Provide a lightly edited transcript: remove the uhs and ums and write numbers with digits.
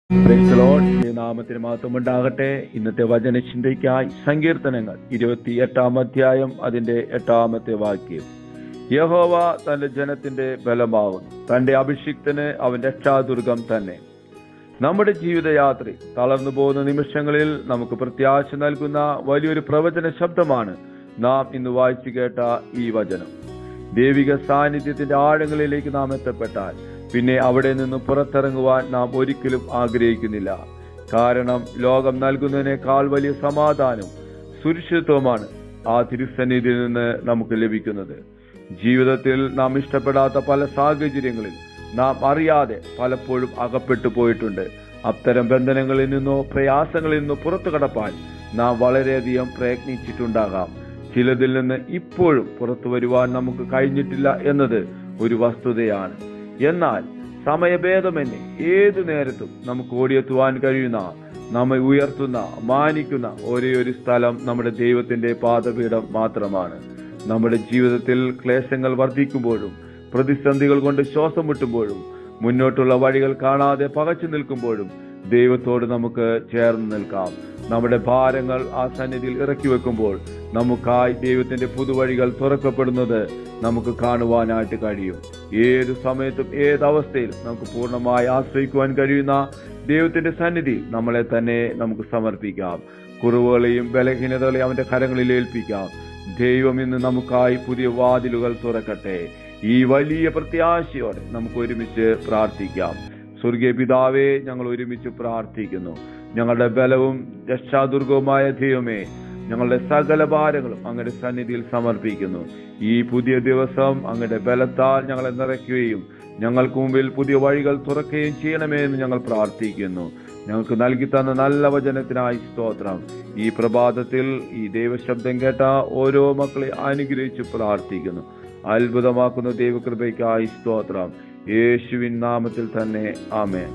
Praise the Lord. നാമത്തിന് മഹത്വം ഉണ്ടാകട്ടെ. ഇന്നത്തെ വചനചിന്തയ്ക്കായി സങ്കീർത്തനങ്ങൾ 28 അധ്യായം അതിന്റെ 8 വാക്യം. യഹോവ തന്റെ ജനത്തിന്റെ ബലമാവുന്നു, തന്റെ അഭിഷിക്തന് അവൻ രക്ഷാദുർഗം തന്നെ. നമ്മുടെ ജീവിതയാത്ര തളർന്നു പോകുന്ന നിമിഷങ്ങളിൽ നമുക്ക് പ്രത്യാശ നൽകുന്ന വലിയൊരു പ്രവചന ശബ്ദമാണ് നാം ഇന്ന് വായിച്ചു കേട്ട ഈ വചനം. ദൈവിക സാന്നിധ്യത്തിന്റെ ആഴങ്ങളിലേക്ക് നാം എത്തപ്പെട്ടാൽ പിന്നെ അവിടെ നിന്ന് പുറത്തിറങ്ങുവാൻ നാം ഒരിക്കലും ആഗ്രഹിക്കുന്നില്ല. കാരണം ലോകം നൽകുന്നതിനേക്കാൾ വലിയ സമാധാനവും സുരക്ഷിതത്വമാണ് ആ തിരുസന്നിധിയിൽ നിന്ന് നമുക്ക് ലഭിക്കുന്നത്. ജീവിതത്തിൽ നാം ഇഷ്ടപ്പെടാത്ത പല സാഹചര്യങ്ങളിൽ നാം അറിയാതെ പലപ്പോഴും അകപ്പെട്ടു പോയിട്ടുണ്ട്. അത്തരം ബന്ധനങ്ങളിൽ നിന്നോ പ്രയാസങ്ങളിൽ നിന്നോ പുറത്തു കടപ്പാൻ നാം വളരെയധികം പ്രയത്നിച്ചിട്ടുണ്ടാകാം. ചിലതിൽ നിന്ന് ഇപ്പോഴും പുറത്തു വരുവാൻ നമുക്ക് കഴിഞ്ഞിട്ടില്ല എന്നത് ഒരു വസ്തുതയാണ്. എന്നാൽ സമയഭേദമന്യേ ഏതു നേരത്തും നമുക്ക് ഓടിയെത്തുവാൻ കഴിയുന്ന, നമ്മെ ഉയർത്തുന്ന, മാനിക്കുന്ന ഒരേ ഒരു സ്ഥലം നമ്മുടെ ദൈവത്തിന്റെ പാദപീഠം മാത്രമാണ്. നമ്മുടെ ജീവിതത്തിൽ ക്ലേശങ്ങൾ വർദ്ധിക്കുമ്പോഴും പ്രതിസന്ധികൾ കൊണ്ട് ശ്വാസം മുട്ടുമ്പോഴും മുന്നോട്ടുള്ള വഴികൾ കാണാതെ പകച്ചു നിൽക്കുമ്പോഴും ദൈവത്തോട് നമുക്ക് ചേർന്ന് നിൽക്കാം. നമ്മുടെ ഭാരങ്ങൾ ആ സന്നിധിയിൽ ഇറക്കി വെക്കുമ്പോൾ നമുക്കായി ദൈവത്തിന്റെ പുതുവഴികൾ തുറക്കപ്പെടുന്നത് നമുക്ക് കാണുവാനായിട്ട് കഴിയും. ഏതു സമയത്തും ഏതവസ്ഥയിലും നമുക്ക് പൂർണ്ണമായി ആശ്രയിക്കുവാൻ കഴിയുന്ന ദൈവത്തിന്റെ സന്നിധി നമ്മളെ തന്നെ നമുക്ക് സമർപ്പിക്കാം. കുറവുകളെയും ബലഹീനതകളെയും അവന്റെ കരങ്ങളിൽ ഏൽപ്പിക്കാം. ദൈവം ഇന്ന് നമുക്കായി പുതിയ വാതിലുകൾ തുറക്കട്ടെ. ഈ വലിയ പ്രത്യാശയോടെ നമുക്ക് ഒരുമിച്ച് പ്രാർത്ഥിക്കാം. സ്വർഗീയ പിതാവേ, ഞങ്ങൾ ഒരുമിച്ച് പ്രാർത്ഥിക്കുന്നു. ഞങ്ങളുടെ ബലവും രക്ഷാദുർഗവുമായ ദൈവമേ, ഞങ്ങളുടെ സകല ഭാരങ്ങളും അങ്ങയുടെ സന്നിധിയിൽ സമർപ്പിക്കുന്നു. ഈ പുതിയ ദിവസം അങ്ങയുടെ ബലത്താൽ ഞങ്ങളെ നിറയ്ക്കുകയും ഞങ്ങൾക്ക് മുമ്പിൽ പുതിയ വഴികൾ തുറക്കുകയും ചെയ്യണമേ എന്ന് ഞങ്ങൾ പ്രാർത്ഥിക്കുന്നു. ഞങ്ങൾക്ക് നൽകി തന്ന നല്ല വചനത്തിനായി സ്തോത്രം. ഈ പ്രഭാതത്തിൽ ഈ ദൈവശബ്ദം കേട്ട ഓരോ മക്കളെ അനുഗ്രഹിച്ച് പ്രാർത്ഥിക്കുന്നു. അത്ഭുതമാക്കുന്ന ദൈവകൃപയ്ക്കായി സ്തോത്രം. യേശുവിൻ നാമത്തിൽ തന്നെ ആമേൻ.